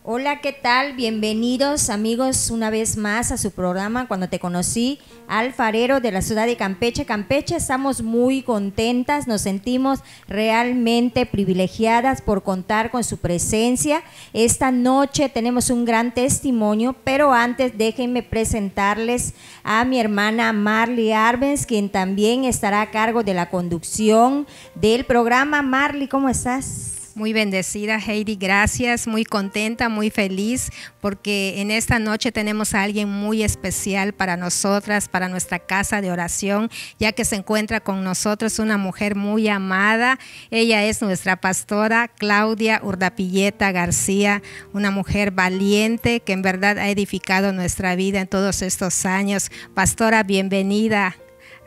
Hola, ¿qué tal? Bienvenidos amigos una vez más a su programa Cuando te conocí, alfarero de la ciudad de Campeche. Campeche, estamos muy contentas, nos sentimos realmente privilegiadas por contar con su presencia. Esta noche tenemos un gran testimonio, pero antes déjenme presentarles a mi hermana Marley Arbenz, quien también estará a cargo de la conducción del programa. Marley, ¿cómo estás? Muy bendecida, Heidi, gracias, muy contenta, muy feliz, porque en esta noche tenemos a alguien muy especial para nosotras, para nuestra casa de oración, ya que se encuentra con nosotros una mujer muy amada. Ella es nuestra pastora Claudia Urdapilleta García, una mujer valiente que en verdad ha edificado nuestra vida en todos estos años. Pastora, bienvenida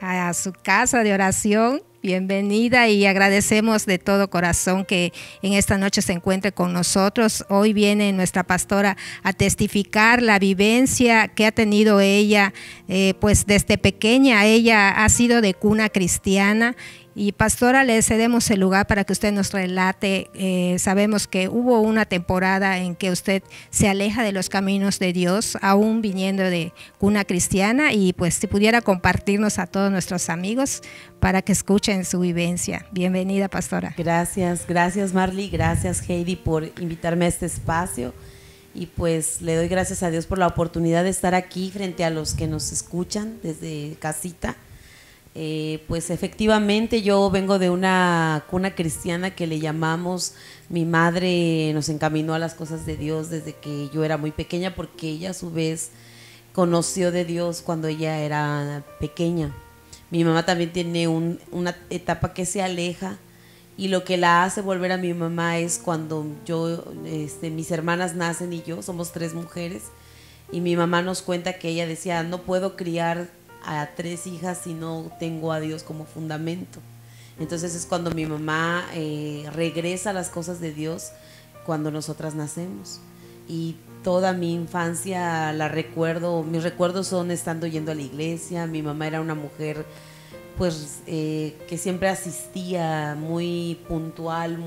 a su casa de oración. Bienvenida y agradecemos de todo corazón que en esta noche se encuentre con nosotros. Hoy viene nuestra pastora a testificar la vivencia que ha tenido ella, pues desde pequeña ella ha sido de cuna cristiana. Y pastora, le cedemos el lugar para que usted nos relate. Sabemos que hubo una temporada en que usted se aleja de los caminos de Dios, aún viniendo de cuna cristiana, y pues si pudiera compartirnos a todos nuestros amigos para que escuchen su vivencia. Bienvenida, pastora. Gracias Marley, gracias Heidi por invitarme a este espacio, y pues le doy gracias a Dios por la oportunidad de estar aquí frente a los que nos escuchan desde casita. Pues efectivamente yo vengo de una cuna cristiana que le llamamos. Mi madre nos encaminó a las cosas de Dios desde que yo era muy pequeña, porque ella a su vez conoció de Dios cuando ella era pequeña. Mi mamá también tiene una etapa que se aleja, y lo que la hace volver a mi mamá es cuando mis hermanas nacen y yo, somos 3 mujeres, y mi mamá nos cuenta que ella decía, no puedo criar a 3 hijas si no tengo a Dios como fundamento. Entonces es cuando mi mamá regresa a las cosas de Dios cuando nosotras nacemos. Y toda mi infancia la recuerdo, mis recuerdos son estando yendo a la iglesia. Mi mamá era una mujer pues que siempre asistía, muy puntual,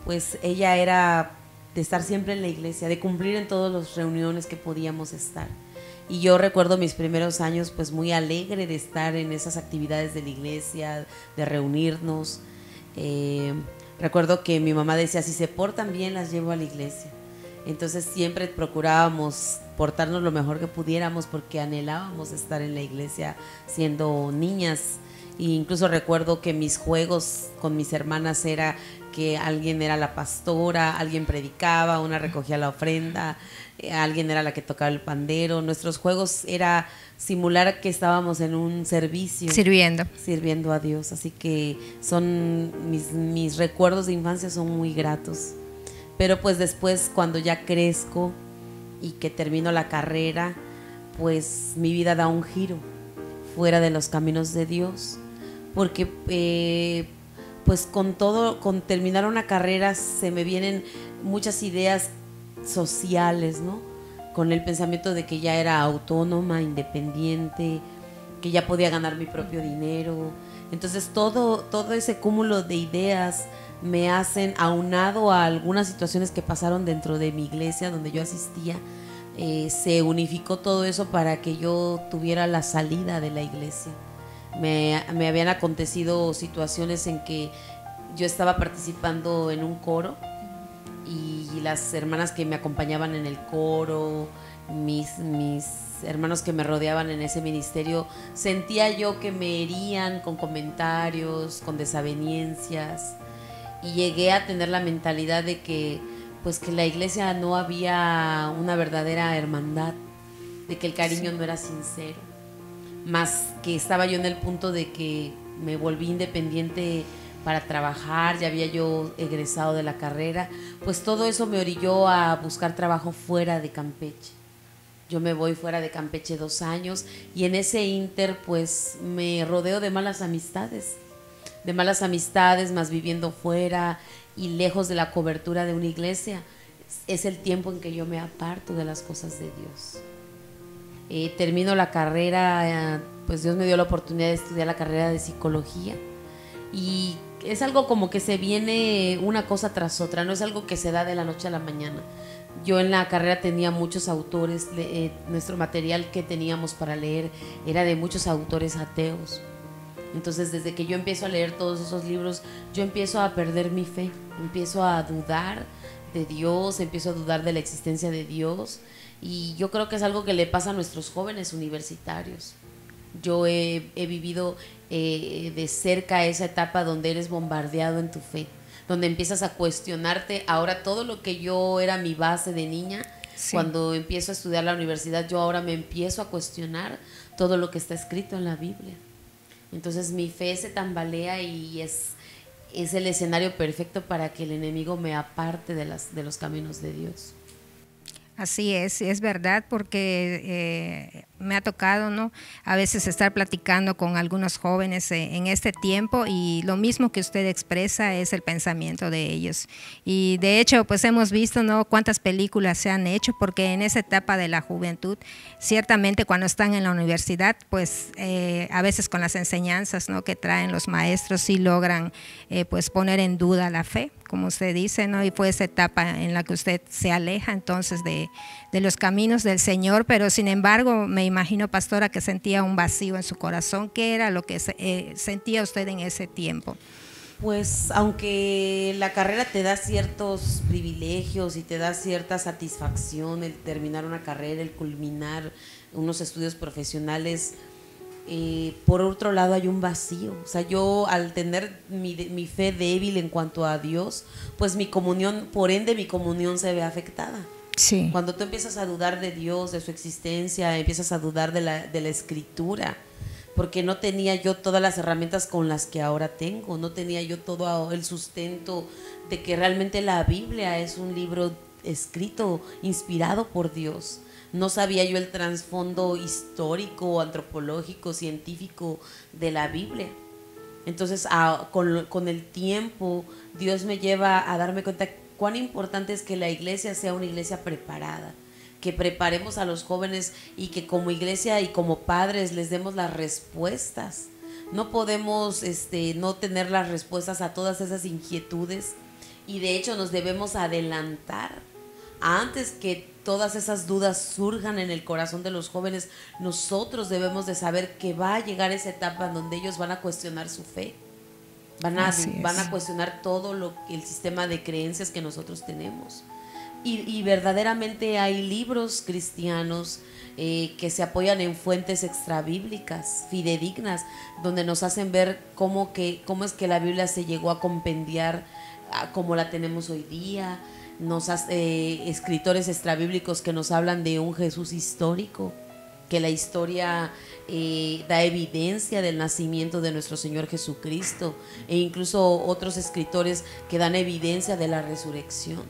pues ella era de estar siempre en la iglesia, de cumplir en todas las reuniones que podíamos estar. Y yo recuerdo mis primeros años pues muy alegre de estar en esas actividades de la iglesia, de reunirnos. Recuerdo que mi mamá decía, si se portan bien las llevo a la iglesia. Entonces siempre procurábamos portarnos lo mejor que pudiéramos, porque anhelábamos estar en la iglesia siendo niñas. E incluso recuerdo que mis juegos con mis hermanas era que alguien era la pastora, alguien predicaba, una recogía la ofrenda, alguien era la que tocaba el pandero. Nuestros juegos era simular que estábamos en un servicio, sirviendo a Dios. Así que son mis recuerdos de infancia son muy gratos. Pero pues después, cuando ya crezco y que termino la carrera, pues mi vida da un giro fuera de los caminos de Dios, porque pues con terminar una carrera se me vienen muchas ideas sociales, ¿no? Con el pensamiento de que ya era autónoma, independiente, que ya podía ganar mi propio dinero. Entonces todo ese cúmulo de ideas me hacen, aunado a algunas situaciones que pasaron dentro de mi iglesia donde yo asistía, se unificó todo eso para que yo tuviera la salida de la iglesia. Me habían acontecido situaciones en que yo estaba participando en un coro, y las hermanas que me acompañaban en el coro, mis hermanos que me rodeaban en ese ministerio, sentía yo que me herían con comentarios, con desavenencias, y llegué a tener la mentalidad de que pues que en la iglesia no había una verdadera hermandad, de que el cariño no era sincero, más que estaba yo en el punto de que me volví independiente para trabajar. Ya había yo egresado de la carrera, pues todo eso me orilló a buscar trabajo fuera de Campeche. Yo me voy fuera de Campeche 2 años, y en ese inter pues me rodeo de malas amistades, más viviendo fuera y lejos de la cobertura de una iglesia. Es el tiempo en que yo me aparto de las cosas de Dios. Termino la carrera, pues Dios me dio la oportunidad de estudiar la carrera de psicología, y es algo como que se viene una cosa tras otra, no es algo que se da de la noche a la mañana. Yo en la carrera tenía muchos autores, nuestro material que teníamos para leer era de muchos autores ateos. Entonces, desde que yo empiezo a leer todos esos libros, yo empiezo a perder mi fe, empiezo a dudar de Dios, empiezo a dudar de la existencia de Dios, y yo creo que es algo que le pasa a nuestros jóvenes universitarios. Yo he vivido de cerca esa etapa donde eres bombardeado en tu fe, donde empiezas a cuestionarte. Ahora todo lo que yo era mi base de niña, sí, cuando empiezo a estudiar la universidad, yo ahora me empiezo a cuestionar todo lo que está escrito en la Biblia. Entonces mi fe se tambalea y es el escenario perfecto para que el enemigo me aparte de los caminos de Dios. Así es verdad, porque me ha tocado, ¿no?, a veces estar platicando con algunos jóvenes en este tiempo, y lo mismo que usted expresa es el pensamiento de ellos. Y de hecho, pues hemos visto, ¿no?, cuántas películas se han hecho, porque en esa etapa de la juventud, ciertamente cuando están en la universidad, pues a veces con las enseñanzas, ¿no?, que traen los maestros, sí logran pues poner en duda la fe, como usted dice, ¿no? Y fue esa etapa en la que usted se aleja entonces de los caminos del Señor, pero sin embargo me imagino, pastora, que sentía un vacío en su corazón. ¿Qué era lo que sentía usted en ese tiempo? Pues aunque la carrera te da ciertos privilegios y te da cierta satisfacción el terminar una carrera, el culminar unos estudios profesionales, por otro lado hay un vacío. O sea, yo al tener mi fe débil en cuanto a Dios, pues mi comunión, por ende mi comunión se ve afectada. Sí. Cuando tú empiezas a dudar de Dios, de su existencia, empiezas a dudar de la Escritura, porque no tenía yo todas las herramientas con las que ahora tengo, no tenía yo todo el sustento de que realmente la Biblia es un libro escrito, inspirado por Dios. No sabía yo el trasfondo histórico, antropológico, científico de la Biblia. Entonces, con el tiempo, Dios me lleva a darme cuenta cuán importante es que la iglesia sea una iglesia preparada, que preparemos a los jóvenes y que como iglesia y como padres les demos las respuestas. No podemos no tener las respuestas a todas esas inquietudes, y de hecho nos debemos adelantar antes que todas esas dudas surjan en el corazón de los jóvenes. Nosotros debemos de saber que va a llegar esa etapa en donde ellos van a cuestionar su fe, van a cuestionar todo el sistema de creencias que nosotros tenemos, y verdaderamente hay libros cristianos que se apoyan en fuentes extrabíblicas, fidedignas, donde nos hacen ver cómo es que la Biblia se llegó a compendiar como la tenemos hoy día. Escritores extrabíblicos que nos hablan de un Jesús histórico, que la historia da evidencia del nacimiento de nuestro Señor Jesucristo, e incluso otros escritores que dan evidencia de la resurrección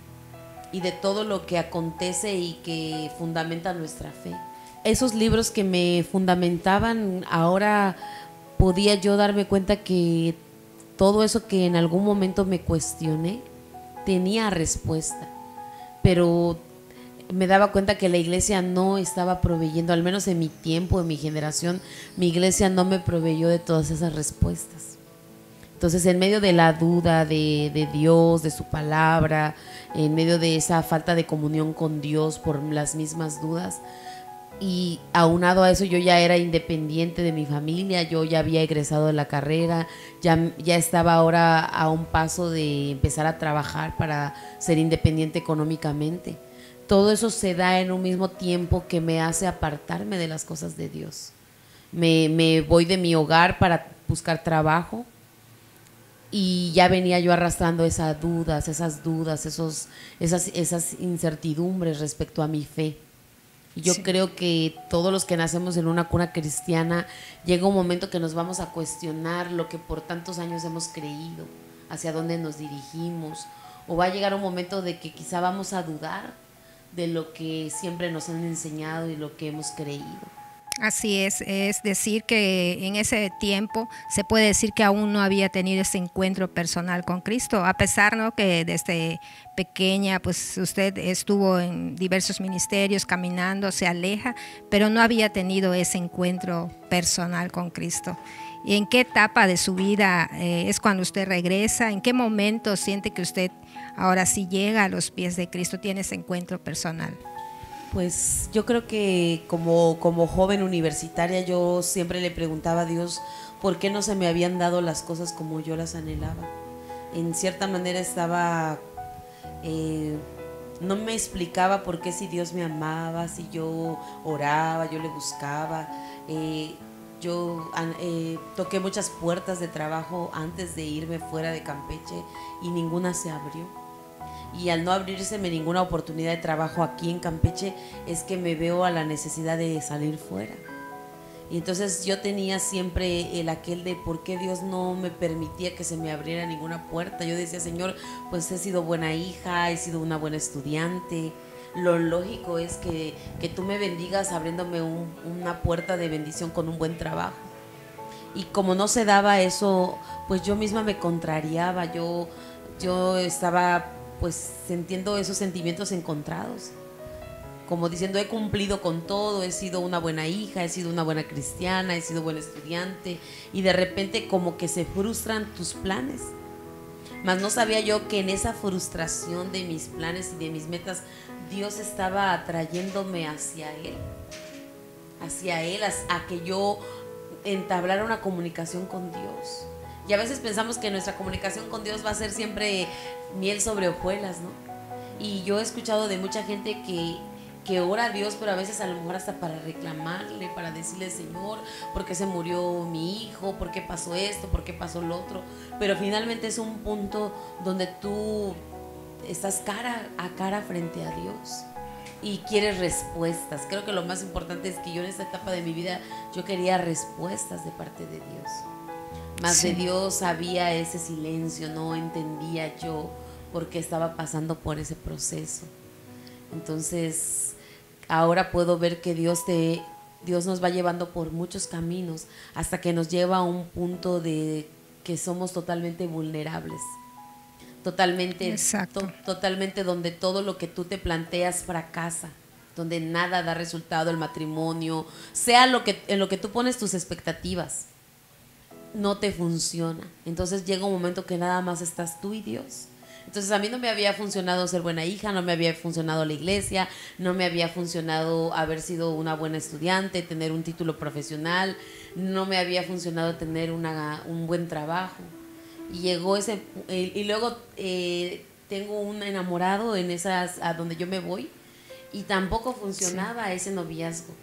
y de todo lo que acontece y que fundamenta nuestra fe. Esos libros que me fundamentaban, ahora podía yo darme cuenta que todo eso que en algún momento me cuestioné tenía respuesta, pero me daba cuenta que la iglesia no estaba proveyendo, al menos en mi tiempo, en mi generación, mi iglesia no me proveyó de todas esas respuestas. Entonces, en medio de la duda de Dios, de su palabra, en medio de esa falta de comunión con Dios por las mismas dudas, y aunado a eso, yo ya era independiente de mi familia, yo ya había egresado de la carrera, ya estaba ahora a un paso de empezar a trabajar para ser independiente económicamente. Todo eso se da en un mismo tiempo que me hace apartarme de las cosas de Dios. Me voy de mi hogar para buscar trabajo, y ya venía yo arrastrando esas incertidumbres respecto a mi fe. Yo creo que todos los que nacemos en una cuna cristiana, llega un momento que nos vamos a cuestionar lo que por tantos años hemos creído, hacia dónde nos dirigimos, o va a llegar un momento de que quizá vamos a dudar de lo que siempre nos han enseñado y lo que hemos creído. Así es decir que en ese tiempo se puede decir que aún no había tenido ese encuentro personal con Cristo, a pesar, ¿no?, que desde pequeña pues usted estuvo en diversos ministerios caminando, se aleja, pero no había tenido ese encuentro personal con Cristo. ¿Y en qué etapa de su vida es cuando usted regresa? ¿En qué momento siente que usted ahora sí llega a los pies de Cristo, tiene ese encuentro personal? Pues yo creo que como joven universitaria yo siempre le preguntaba a Dios por qué no se me habían dado las cosas como yo las anhelaba. En cierta manera estaba, no me explicaba por qué, si Dios me amaba, si yo oraba, yo le buscaba. Yo toqué muchas puertas de trabajo antes de irme fuera de Campeche y ninguna se abrió. Y al no abrírseme ninguna oportunidad de trabajo aquí en Campeche, es que me veo a la necesidad de salir fuera. Y entonces yo tenía siempre aquel de por qué Dios no me permitía que se me abriera ninguna puerta. Yo decía, Señor, pues he sido buena hija, he sido una buena estudiante. Lo lógico es que tú me bendigas abriéndome una puerta de bendición con un buen trabajo. Y como no se daba eso, pues yo misma me contrariaba. Yo estaba pues sintiendo esos sentimientos encontrados, como diciendo, he cumplido con todo, he sido una buena hija, he sido una buena cristiana, he sido buena estudiante, y de repente como que se frustran tus planes. Mas no sabía yo que en esa frustración de mis planes y de mis metas, Dios estaba atrayéndome hacia Él, a que yo entablara una comunicación con Dios. Y a veces pensamos que nuestra comunicación con Dios va a ser siempre miel sobre hojuelas, ¿no? Y yo he escuchado de mucha gente que ora a Dios, pero a veces a lo mejor hasta para reclamarle, para decirle, Señor, ¿por qué se murió mi hijo? ¿Por qué pasó esto? ¿Por qué pasó lo otro? Pero finalmente es un punto donde tú estás cara a cara frente a Dios y quieres respuestas. Creo que lo más importante es que yo en esta etapa de mi vida yo quería respuestas de parte de Dios. Más sí. De Dios había ese silencio, no entendía yo por qué estaba pasando por ese proceso. Entonces ahora puedo ver que Dios nos va llevando por muchos caminos hasta que nos lleva a un punto de que somos totalmente vulnerables. Totalmente donde todo lo que tú te planteas fracasa, donde nada da resultado, el matrimonio, sea en lo que tú pones tus expectativas, no te funciona. Entonces llega un momento que nada más estás tú y Dios. Entonces a mí no me había funcionado ser buena hija, no me había funcionado la iglesia, no me había funcionado haber sido una buena estudiante, tener un título profesional, no me había funcionado tener un buen trabajo. Y llegó y luego tengo un enamorado a donde yo me voy, y tampoco funcionaba sí. Ese noviazgo.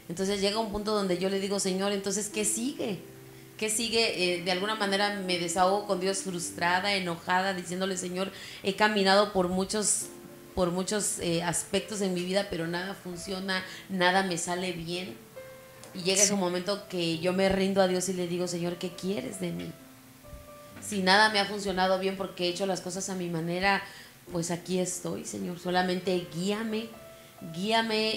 Entonces llega un punto donde yo le digo, Señor, entonces ¿qué sigue? ¿Qué sigue? De alguna manera me desahogo con Dios, frustrada, enojada, diciéndole, Señor, he caminado por muchos aspectos en mi vida, pero nada funciona, nada me sale bien. Y llega ese momento que yo me rindo a Dios y le digo, Señor, ¿qué quieres de mí? Si nada me ha funcionado bien porque he hecho las cosas a mi manera, pues aquí estoy, Señor. Solamente guíame,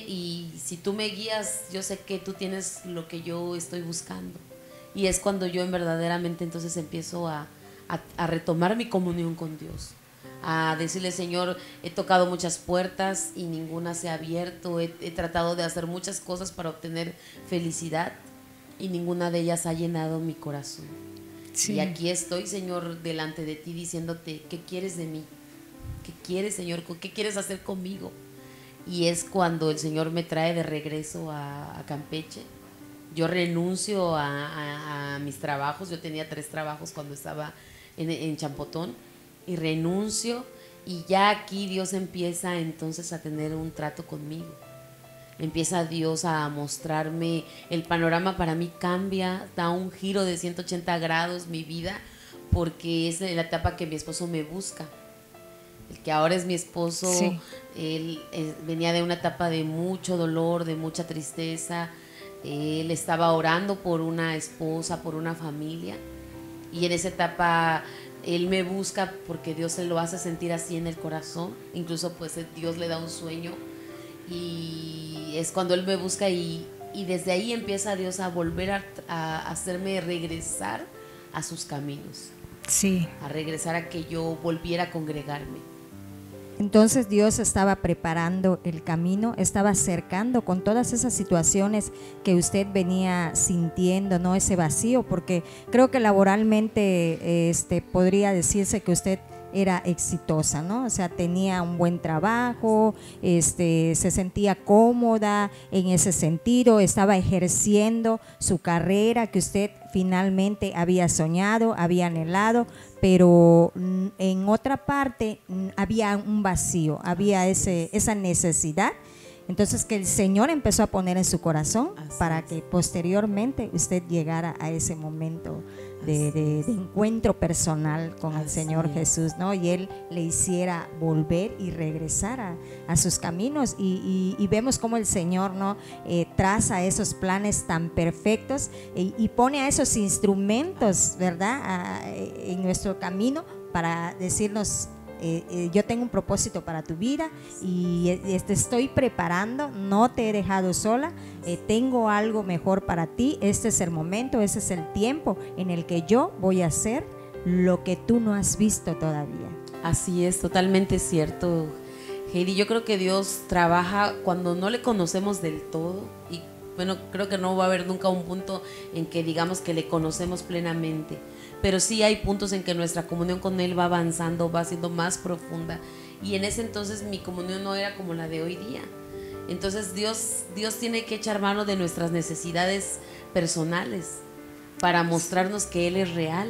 y si tú me guías, yo sé que tú tienes lo que yo estoy buscando. Y es cuando yo verdaderamente entonces empiezo a retomar mi comunión con Dios, a decirle, Señor, he tocado muchas puertas y ninguna se ha abierto, he tratado de hacer muchas cosas para obtener felicidad y ninguna de ellas ha llenado mi corazón. Sí. Y aquí estoy, Señor, delante de ti diciéndote, ¿qué quieres de mí? ¿Qué quieres, Señor? ¿Qué quieres hacer conmigo? Y es cuando el Señor me trae de regreso a Campeche. Yo renuncio a mis trabajos. Yo tenía 3 trabajos cuando estaba en Champotón, y renuncio, y ya aquí Dios empieza entonces a tener un trato conmigo. Empieza Dios a mostrarme, el panorama para mí cambia, da un giro de 180 grados mi vida, porque es la etapa que mi esposo me busca. El que ahora es mi esposo, sí. Él venía de una etapa de mucho dolor, de mucha tristeza. Él estaba orando por una esposa, por una familia, y en esa etapa él me busca porque Dios se lo hace sentir así en el corazón. Incluso pues Dios le da un sueño, y es cuando él me busca, y desde ahí empieza Dios a volver a hacerme regresar a sus caminos. Sí. A regresar a que yo volviera a congregarme. Entonces Dios estaba preparando el camino, estaba acercando con todas esas situaciones que usted venía sintiendo, ¿no? Ese vacío, porque creo que laboralmente podría decirse que usted era exitosa, ¿no? O sea, tenía un buen trabajo, se sentía cómoda en ese sentido, estaba ejerciendo su carrera que usted finalmente había soñado, había anhelado, pero en otra parte había un vacío, había esa necesidad. Entonces que el Señor empezó a poner en su corazón para que posteriormente usted llegara a ese momento de encuentro personal con el Señor Jesús, ¿no? Y Él le hiciera volver y regresar a sus caminos y vemos cómo el Señor, ¿no? Traza esos planes tan perfectos y pone a esos instrumentos, ¿verdad? En nuestro camino para decirnos: yo tengo un propósito para tu vida y te estoy preparando, no te he dejado sola, tengo algo mejor para ti, este es el momento, este es el tiempo en el que yo voy a hacer lo que tú no has visto todavía. Así es, totalmente cierto, Heidi. Yo creo que Dios trabaja cuando no le conocemos del todo, y bueno, creo que no va a haber nunca un punto en que digamos que le conocemos plenamente, pero sí hay puntos en que nuestra comunión con Él va avanzando, va siendo más profunda, y en ese entonces mi comunión no era como la de hoy día. Entonces Dios tiene que echar mano de nuestras necesidades personales para mostrarnos que Él es real,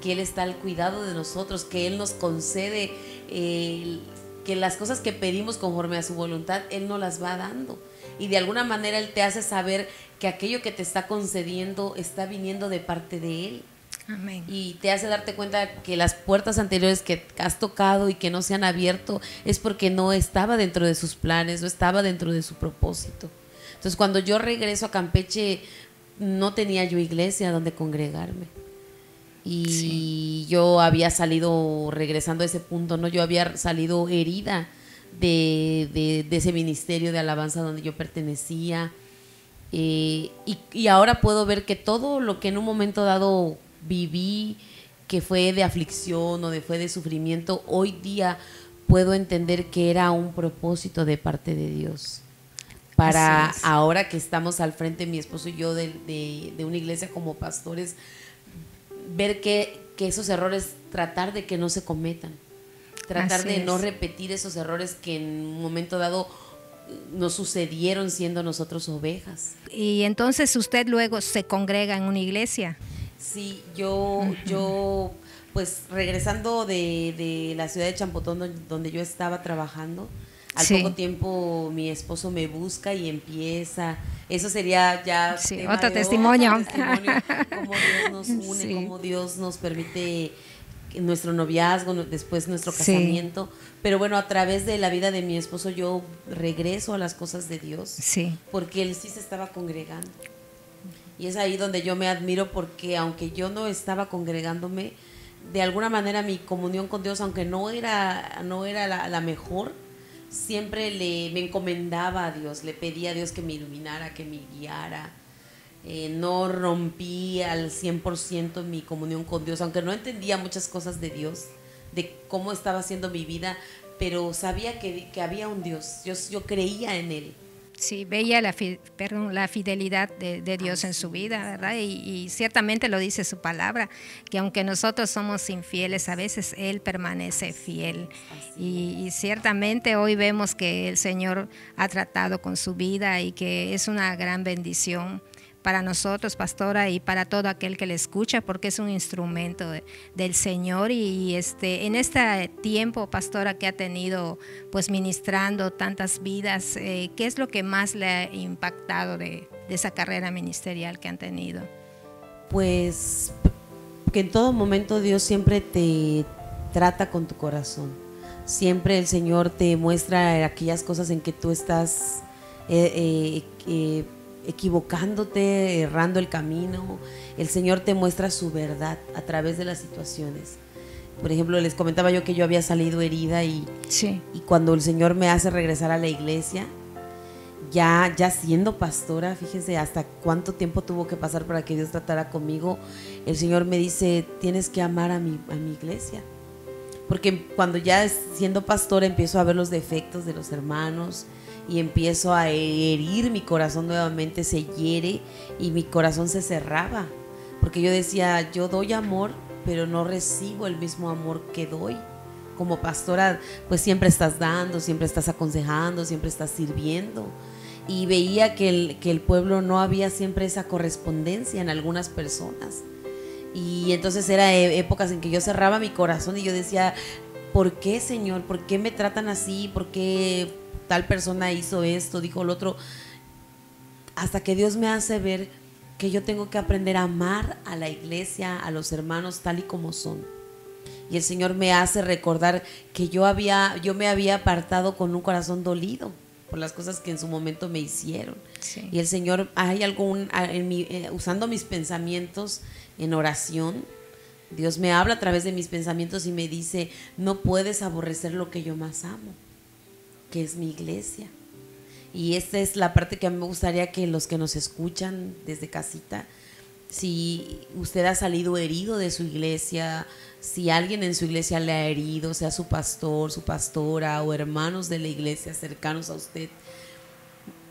que Él está al cuidado de nosotros, que Él nos concede, que las cosas que pedimos conforme a su voluntad, Él nos las va dando. Y de alguna manera Él te hace saber que aquello que te está concediendo está viniendo de parte de Él. Amén. Y te hace darte cuenta que las puertas anteriores que has tocado y que no se han abierto es porque no estaba dentro de sus planes, no estaba dentro de su propósito. Entonces cuando yo regreso a Campeche, no tenía yo iglesia donde congregarme. Y yo había salido, regresando a ese punto, ¿no? Yo había salido herida de ese ministerio de alabanza donde yo pertenecía. Y ahora puedo ver que todo lo que en un momento dado viví, que fue de aflicción o fue de sufrimiento, hoy día puedo entender que era un propósito de parte de Dios. Para ahora que estamos al frente, mi esposo y yo, de una iglesia como pastores, ver que esos errores, tratar de que no se cometan, tratar de no repetir esos errores que en un momento dado nos sucedieron siendo nosotros ovejas. Y entonces usted luego se congrega en una iglesia. Sí, yo pues regresando de la ciudad de Champotón, donde yo estaba trabajando, al poco tiempo mi esposo me busca y empieza, eso sería ya otro testimonio, cómo Dios nos une, cómo Dios nos permite nuestro noviazgo, después nuestro casamiento, pero bueno, a través de la vida de mi esposo yo regreso a las cosas de Dios, porque él sí se estaba congregando. Y es ahí donde yo me admiro, porque aunque yo no estaba congregándome, de alguna manera mi comunión con Dios, aunque no era la mejor, siempre me encomendaba a Dios, le pedía a Dios que me iluminara, que me guiara. No rompí al 100% mi comunión con Dios, aunque no entendía muchas cosas de Dios, de cómo estaba haciendo mi vida, pero sabía que había un Dios, yo creía en Él. Sí, veía la fidelidad de Dios en su vida, ¿verdad? Y ciertamente lo dice su palabra, que aunque nosotros somos infieles, a veces Él permanece fiel. Y ciertamente hoy vemos que el Señor ha tratado con su vida y que es una gran bendición para nosotros, pastora, y para todo aquel que le escucha, porque es un instrumento del Señor. Y en este tiempo, pastora, que ha tenido pues ministrando tantas vidas, ¿qué es lo que más le ha impactado de esa carrera ministerial que han tenido? Pues que en todo momento Dios siempre te trata con tu corazón, siempre el Señor te muestra aquellas cosas en que tú estás equivocándote, errando el camino. El Señor te muestra su verdad a través de las situaciones. Por ejemplo, les comentaba yo que yo había salido herida y cuando el Señor me hace regresar a la iglesia, ya siendo pastora, fíjense hasta cuánto tiempo tuvo que pasar para que Dios tratara conmigo. El Señor me dice: tienes que amar a mi iglesia, porque cuando ya siendo pastora empiezo a ver los defectos de los hermanos y empiezo a herir, mi corazón nuevamente se hiere y mi corazón se cerraba, porque yo decía, yo doy amor, pero no recibo el mismo amor que doy. Como pastora, pues siempre estás dando, siempre estás aconsejando, siempre estás sirviendo. Y veía que el pueblo no había siempre esa correspondencia en algunas personas. Y entonces era épocas en que yo cerraba mi corazón y yo decía, ¿por qué, Señor? ¿Por qué me tratan así? ¿Por qué tal persona hizo esto, dijo lo otro? Hasta que Dios me hace ver que yo tengo que aprender a amar a la iglesia, a los hermanos tal y como son. Y el Señor me hace recordar que yo me había apartado con un corazón dolido por las cosas que en su momento me hicieron. Sí. Y el Señor, hay algún, usando mis pensamientos en oración, Dios me habla a través de mis pensamientos y me dice, no puedes aborrecer lo que yo más amo, que es mi iglesia. Y esta es la parte que a mí me gustaría que los que nos escuchan desde casita, si usted ha salido herido de su iglesia, si alguien en su iglesia le ha herido, sea su pastor, su pastora o hermanos de la iglesia cercanos a usted,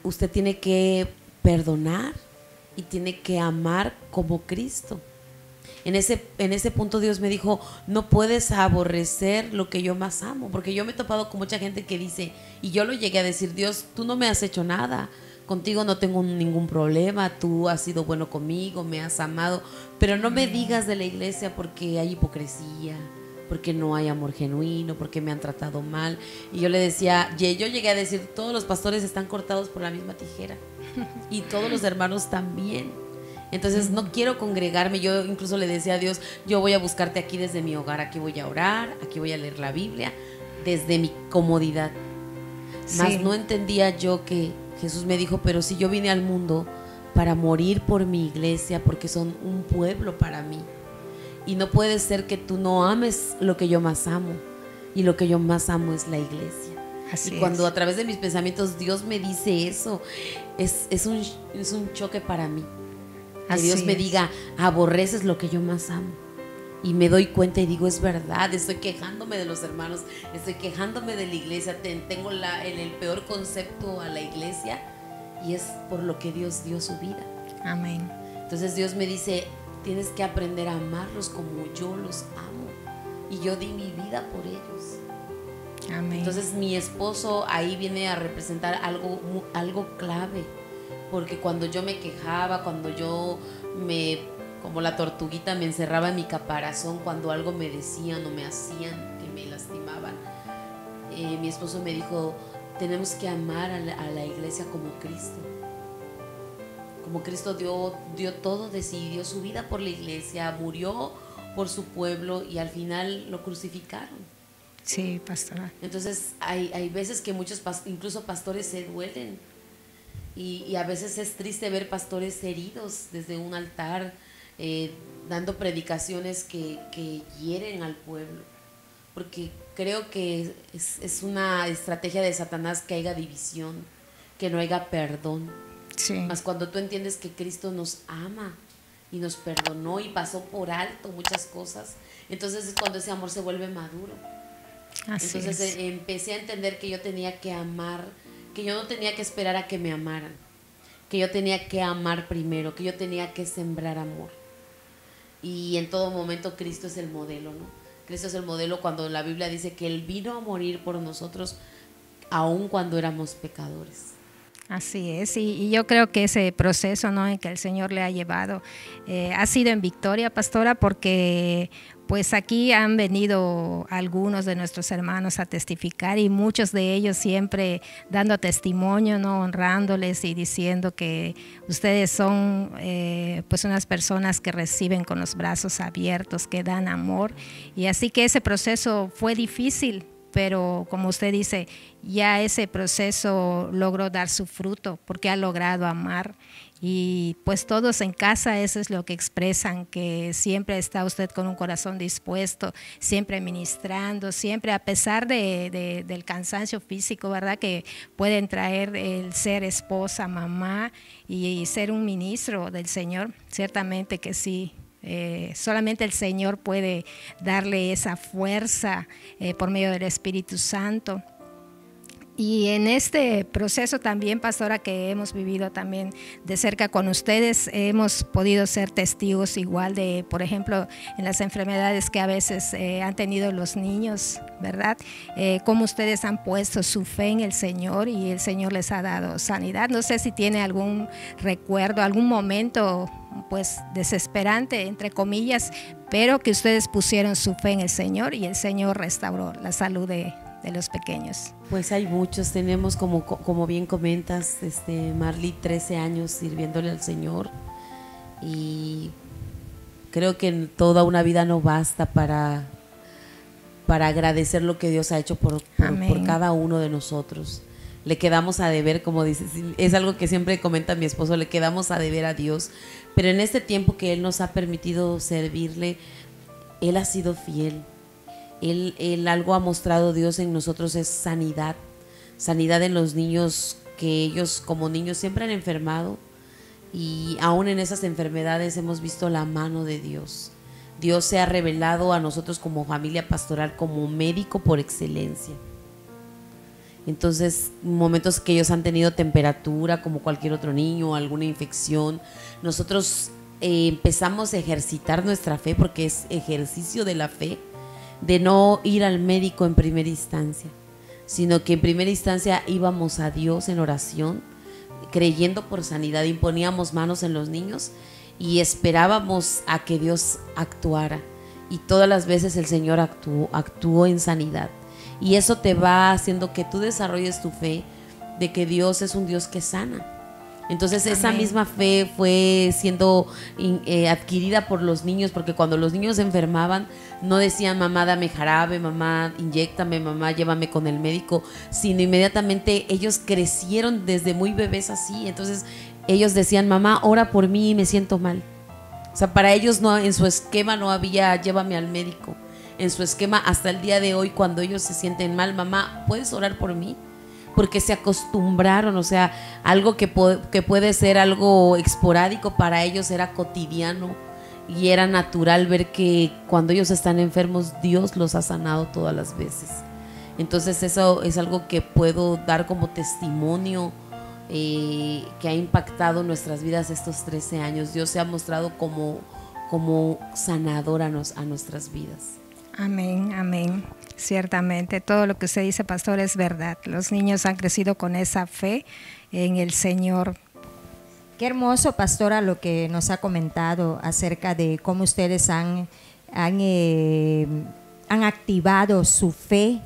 usted tiene que perdonar y tiene que amar como Cristo. En ese punto Dios me dijo, no puedes aborrecer lo que yo más amo, porque yo me he topado con mucha gente que dice, y yo lo llegué a decir, Dios, tú no me has hecho nada, contigo no tengo ningún problema, tú has sido bueno conmigo, me has amado, pero no me digas de la iglesia porque hay hipocresía, porque no hay amor genuino, porque me han tratado mal. Y yo le decía, yo llegué a decir, todos los pastores están cortados por la misma tijera y todos los hermanos también. Entonces no quiero congregarme. Yo incluso le decía a Dios, yo voy a buscarte aquí desde mi hogar, aquí voy a orar, aquí voy a leer la Biblia, desde mi comodidad. Mas no entendía yo que Jesús me dijo, pero si yo vine al mundo para morir por mi iglesia, porque son un pueblo para mí, y no puede ser que tú no ames lo que yo más amo, y lo que yo más amo es la iglesia. Así y cuando a través de mis pensamientos Dios me dice eso, es un choque para mí. Que así Dios me diga, aborreces lo que yo más amo. Y me doy cuenta y digo, es verdad, estoy quejándome de los hermanos, estoy quejándome de la iglesia, tengo el peor concepto a la iglesia, y es por lo que Dios dio su vida. Amén. Entonces Dios me dice, tienes que aprender a amarlos como yo los amo, y yo di mi vida por ellos. Amén. Entonces mi esposo ahí viene a representar algo clave, porque cuando yo me quejaba, cuando yo como la tortuguita me encerraba en mi caparazón, cuando algo me decían o me hacían que me lastimaban, mi esposo me dijo, tenemos que amar a la iglesia como Cristo. Como Cristo dio todo de sí, dio su vida por la iglesia, murió por su pueblo y al final lo crucificaron. Sí, pastora. Entonces hay veces que muchos, incluso pastores, se duelen. Y a veces es triste ver pastores heridos desde un altar, dando predicaciones que hieren al pueblo, porque creo que es una estrategia de Satanás que haya división, que no haya perdón. Sí. Mas cuando tú entiendes que Cristo nos ama y nos perdonó y pasó por alto muchas cosas, entonces es cuando ese amor se vuelve maduro. Así entonces empecé a entender que yo tenía que amar, que yo no tenía que esperar a que me amaran, que yo tenía que amar primero, que yo tenía que sembrar amor. Y en todo momento Cristo es el modelo, ¿no? Cristo es el modelo cuando la Biblia dice que Él vino a morir por nosotros aun cuando éramos pecadores. Así es, y yo creo que ese proceso, ¿no?, en que el Señor le ha llevado ha sido en victoria, pastora, porque pues aquí han venido algunos de nuestros hermanos a testificar y muchos de ellos siempre dando testimonio, ¿no?, honrándoles y diciendo que ustedes son pues unas personas que reciben con los brazos abiertos, que dan amor, y así que ese proceso fue difícil, pero como usted dice, ya ese proceso logró dar su fruto porque ha logrado amar. Y pues todos en casa eso es lo que expresan, que siempre está usted con un corazón dispuesto, siempre ministrando, siempre a pesar del cansancio físico, ¿verdad?, que pueden traer el ser esposa, mamá y ser un ministro del Señor, ciertamente que sí. Solamente el Señor puede darle esa fuerza por medio del Espíritu Santo. Y en este proceso también, pastora, que hemos vivido también de cerca con ustedes, hemos podido ser testigos igual de, por ejemplo, en las enfermedades que a veces han tenido los niños, ¿verdad? Cómo ustedes han puesto su fe en el Señor y el Señor les ha dado sanidad. No sé si tiene algún recuerdo, algún momento pues desesperante, entre comillas, pero que ustedes pusieron su fe en el Señor y el Señor restauró la salud de los pequeños. Pues hay muchos, tenemos como bien comentas, Marley, 13 años sirviéndole al Señor, y creo que en toda una vida no basta para agradecer lo que Dios ha hecho por cada uno de nosotros. Le quedamos a deber, como dices, es algo que siempre comenta mi esposo, le quedamos a deber a Dios, pero en este tiempo que Él nos ha permitido servirle, Él ha sido fiel. Él algo ha mostrado Dios en nosotros, es sanidad en los niños, que ellos como niños siempre han enfermado, y aún en esas enfermedades hemos visto la mano de Dios. Dios se ha revelado a nosotros como familia pastoral como médico por excelencia. Entonces, momentos que ellos han tenido temperatura como cualquier otro niño, alguna infección, nosotros empezamos a ejercitar nuestra fe, porque es ejercicio de la fe, de no ir al médico en primera instancia, sino que en primera instancia íbamos a Dios en oración, creyendo por sanidad, imponíamos manos en los niños y esperábamos a que Dios actuara, y todas las veces el Señor actuó en sanidad, y eso te va haciendo que tú desarrolles tu fe de que Dios es un Dios que sana. Entonces esa misma fe fue siendo adquirida por los niños, porque cuando los niños se enfermaban no decían mamá dame jarabe, mamá inyéctame, mamá llévame con el médico, sino inmediatamente ellos crecieron desde muy bebés así. Entonces ellos decían mamá ora por mí, me siento mal. O sea, para ellos no, en su esquema no había llévame al médico. En su esquema hasta el día de hoy, cuando ellos se sienten mal, mamá ¿puedes orar por mí? Porque se acostumbraron, o sea, algo que puede ser algo esporádico, para ellos era cotidiano y era natural ver que cuando ellos están enfermos Dios los ha sanado todas las veces. Entonces eso es algo que puedo dar como testimonio, que ha impactado nuestras vidas estos 13 años. Dios se ha mostrado como sanador a nuestras vidas. Amén, amén. Ciertamente, todo lo que usted dice, pastor, es verdad. Los niños han crecido con esa fe en el Señor. Qué hermoso, pastora, lo que nos ha comentado acerca de cómo ustedes han activado su fe,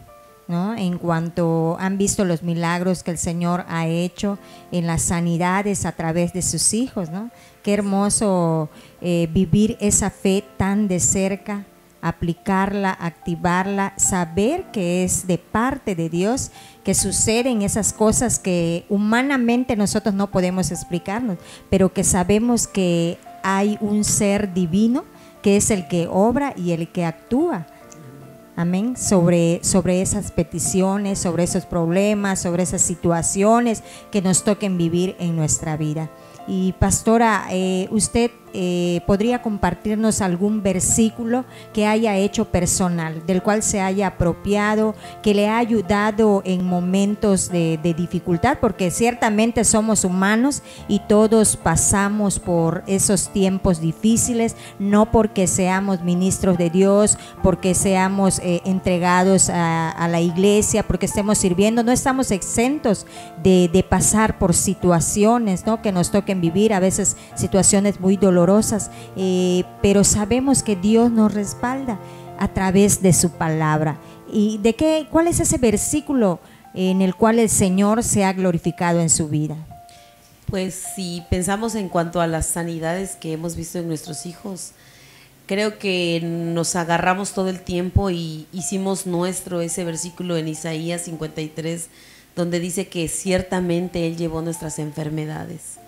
¿no? En cuanto han visto los milagros que el Señor ha hecho en las sanidades a través de sus hijos, ¿no? Qué hermoso vivir esa fe tan de cerca, aplicarla, activarla, saber que es de parte de Dios, que suceden esas cosas que humanamente nosotros no podemos explicarnos, pero que sabemos que hay un ser divino que es el que obra y el que actúa. Amén, sobre esas peticiones, sobre esos problemas, sobre esas situaciones que nos toquen vivir en nuestra vida. Y pastora, usted podría compartirnos algún versículo que haya hecho personal, del cual se haya apropiado, que le ha ayudado en momentos de dificultad, porque ciertamente somos humanos y todos pasamos por esos tiempos difíciles, no porque seamos ministros de Dios, porque seamos entregados a la iglesia, porque estemos sirviendo, no estamos exentos de pasar por situaciones, ¿no?, que nos toquen vivir, a veces situaciones muy dolorosas, pero sabemos que Dios nos respalda a través de su palabra. ¿Y cuál es ese versículo en el cual el Señor se ha glorificado en su vida? Pues si pensamos en cuanto a las sanidades que hemos visto en nuestros hijos, creo que nos agarramos todo el tiempo y hicimos nuestro ese versículo en Isaías 53, donde dice que ciertamente Él llevó nuestras enfermedades.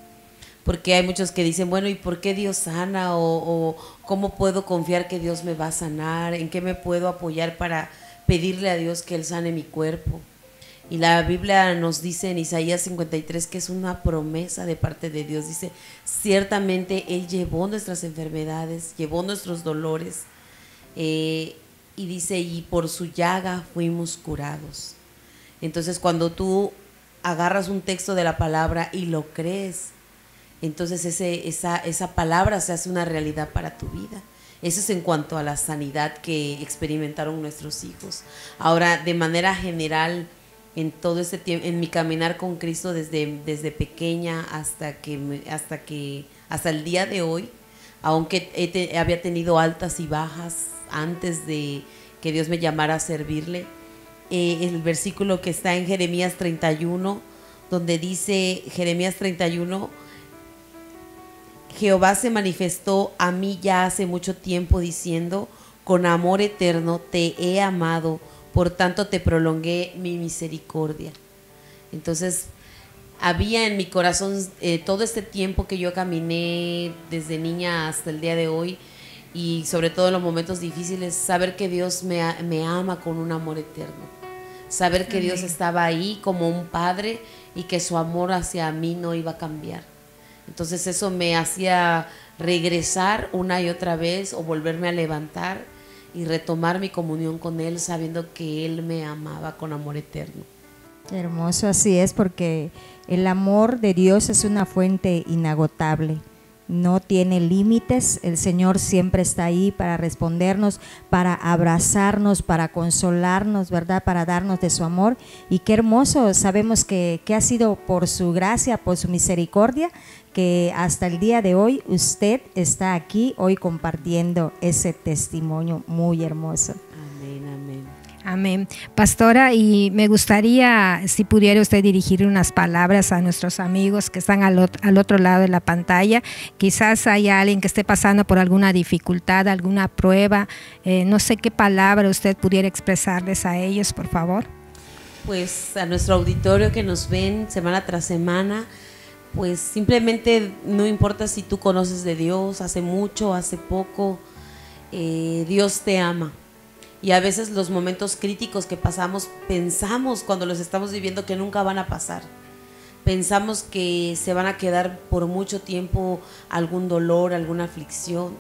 Porque hay muchos que dicen, bueno, ¿y por qué Dios sana? O ¿cómo puedo confiar que Dios me va a sanar? ¿En qué me puedo apoyar para pedirle a Dios que Él sane mi cuerpo? Y la Biblia nos dice en Isaías 53 que es una promesa de parte de Dios. Dice, ciertamente Él llevó nuestras enfermedades, llevó nuestros dolores. Y dice, y por su llaga fuimos curados. Entonces cuando tú agarras un texto de la palabra y lo crees, entonces esa palabra se hace una realidad para tu vida. Eso es en cuanto a la sanidad que experimentaron nuestros hijos. Ahora, de manera general, en todo este tiempo, en mi caminar con Cristo desde pequeña hasta el día de hoy, aunque había tenido altas y bajas antes de que Dios me llamara a servirle, el versículo que está en Jeremías 31, donde dice, Jeremías 31, Jehová se manifestó a mí ya hace mucho tiempo diciendo, con amor eterno te he amado, por tanto te prolongué mi misericordia. Entonces, había en mi corazón todo este tiempo que yo caminé desde niña hasta el día de hoy, y sobre todo en los momentos difíciles, saber que Dios me ama con un amor eterno. Saber que Dios estaba ahí como un padre y que su amor hacia mí no iba a cambiar. Entonces eso me hacía regresar una y otra vez o volverme a levantar y retomar mi comunión con Él, sabiendo que Él me amaba con amor eterno. Hermoso, así es, porque el amor de Dios es una fuente inagotable. No tiene límites, el Señor siempre está ahí para respondernos, para abrazarnos, para consolarnos, ¿verdad? Para darnos de su amor. Y qué hermoso, sabemos que ha sido por su gracia, por su misericordia, que hasta el día de hoy usted está aquí hoy compartiendo ese testimonio muy hermoso. Amén, amén. Amén. Pastora, y me gustaría si pudiera usted dirigir unas palabras a nuestros amigos que están al otro lado de la pantalla. Quizás haya alguien que esté pasando por alguna dificultad, alguna prueba. No sé qué palabra usted pudiera expresarles a ellos, por favor. Pues a nuestro auditorio que nos ven semana tras semana, pues simplemente no importa si tú conoces de Dios, hace mucho, hace poco, Dios te ama. Y a veces los momentos críticos que pasamos, pensamos cuando los estamos viviendo que nunca van a pasar. Pensamos que se van a quedar por mucho tiempo algún dolor, alguna aflicción,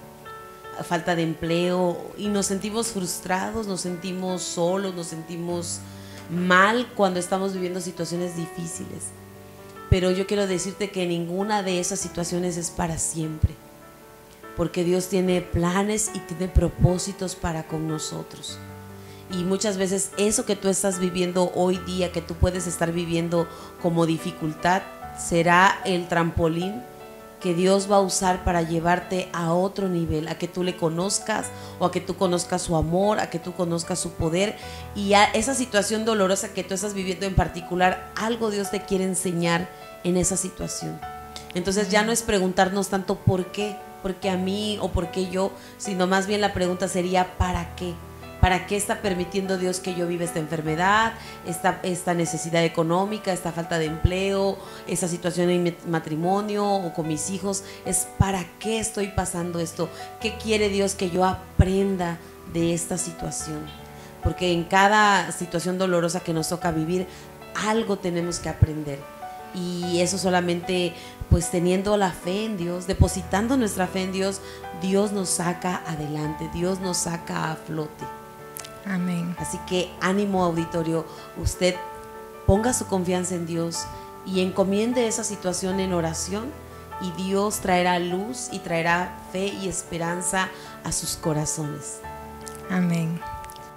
falta de empleo, y nos sentimos frustrados, nos sentimos solos, nos sentimos mal cuando estamos viviendo situaciones difíciles. Pero yo quiero decirte que ninguna de esas situaciones es para siempre, porque Dios tiene planes y tiene propósitos para con nosotros. Y muchas veces eso que tú estás viviendo hoy día, que tú puedes estar viviendo como dificultad, será el trampolín que Dios va a usar para llevarte a otro nivel, a que tú le conozcas, o a que tú conozcas su amor, a que tú conozcas su poder. Y a esa situación dolorosa que tú estás viviendo en particular, algo Dios te quiere enseñar en esa situación. Entonces ya no es preguntarnos tanto por qué a mí o por qué yo, sino más bien la pregunta sería ¿para qué? ¿Para qué está permitiendo Dios que yo viva esta enfermedad, esta necesidad económica, esta falta de empleo, esa situación en mi matrimonio o con mis hijos? Es ¿para qué estoy pasando esto? ¿Qué quiere Dios que yo aprenda de esta situación? Porque en cada situación dolorosa que nos toca vivir, algo tenemos que aprender. Y eso solamente pues teniendo la fe en Dios, depositando nuestra fe en Dios, Dios nos saca adelante, Dios nos saca a flote. Amén. Así que ánimo, auditorio, usted ponga su confianza en Dios y encomiende esa situación en oración, y Dios traerá luz y traerá fe y esperanza a sus corazones. Amén.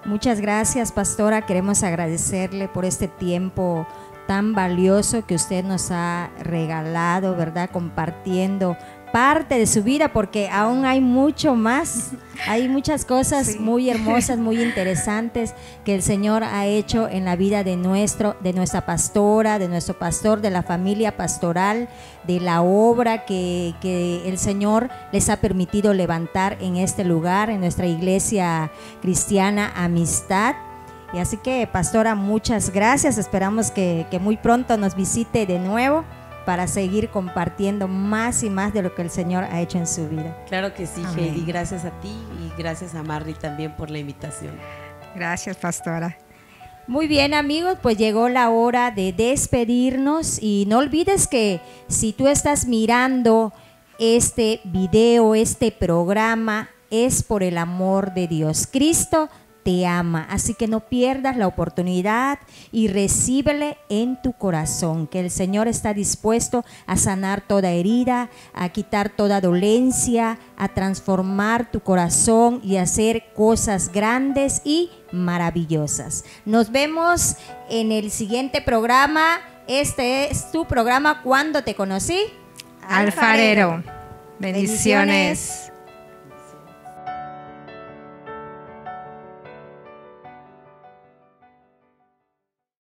Muchas gracias, pastora. Queremos agradecerle por este tiempo tan valioso que usted nos ha regalado, ¿verdad? Compartiendo parte de su vida, porque aún hay mucho más, hay muchas cosas muy hermosas, muy interesantes que el Señor ha hecho en la vida de nuestra pastora, de nuestro pastor, de la familia pastoral, de la obra que el Señor les ha permitido levantar en este lugar, en nuestra iglesia cristiana Amistad. Y así que, pastora, muchas gracias. Esperamos que muy pronto nos visite de nuevo para seguir compartiendo más y más de lo que el Señor ha hecho en su vida. Claro que sí, Amén. Heidi, gracias a ti y gracias a Marley también por la invitación. Gracias, pastora. Muy bien, amigos, pues llegó la hora de despedirnos y no olvides que si tú estás mirando este video, este programa, es por el amor de Dios. Cristo te ama, así que no pierdas la oportunidad y recíbele en tu corazón, que el Señor está dispuesto a sanar toda herida, a quitar toda dolencia, a transformar tu corazón y hacer cosas grandes y maravillosas. Nos vemos en el siguiente programa. Este es tu programa Cuando te conocí. Alfarero. Bendiciones.